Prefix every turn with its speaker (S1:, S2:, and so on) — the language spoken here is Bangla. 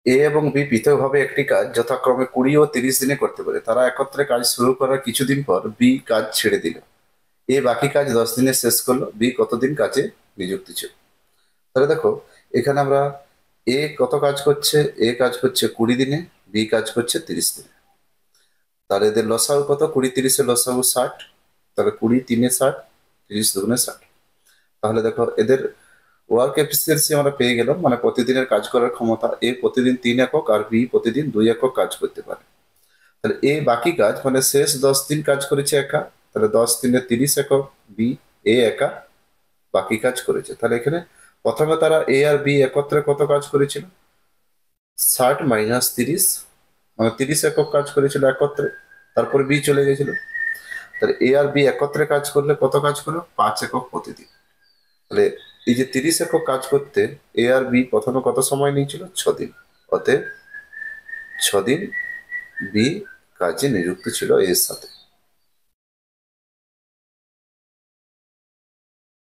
S1: এ এবং বি পৃথকভাবে একটি কাজ যথাক্রমে 20 ও 30 দিনে করতে পারে। তারা একত্রে কাজ শুরু করার কিছুদিন পর বি কাজ ছেড়ে দিল। এ বাকি কাজ 10 দিনে শেষ করলো। বি কতদিন কাজে নিযুক্ত ছিল? তাহলে দেখো, এখানে আমরা কত কাজ করছে? এ কাজ করছে 20 দিনে, বি কাজ করছে 30 দিনে। তাহলে এদের লসাগু কত? 20 30-এর লসাগু 60। তাহলে 20 3-এ 60, 30 2-গুণে 60। তাহলে দেখো, এদের ওয়ার্ক এফিসিয়েন্সি আমরা পেয়ে গেলাম, মানে প্রতিদিনের কাজ করার ক্ষমতা। এ প্রতিদিন 3 একক আর বি প্রতিদিন 2 একক কাজ করতে পারে। তাহলে এ বাকি কাজ মানে শেষ 10 দিন কাজ করেছে একা। তাহলে 10 3-এ 30 একক। বি একা বাকি কাজ করেছে। তাহলে এখানে প্রথমে তারা এ আর বি একত্রে কত কাজ করেছিল? 60 - 30, মানে 30 একক কাজ করেছিল একত্রে। তারপরে বি চলে গেছিল। তাহলে এ আর বি একত্রে কাজ করলে কত কাজ করলো? 5 একক প্রতিদিন। তাহলে এই যে 30 একক কাজ করতে এ আর বি প্রথমে কত সময় নিয়েছিল? 6 দিন। অতএব 6 দিন বি কাজে নিযুক্ত ছিল এর সাথে।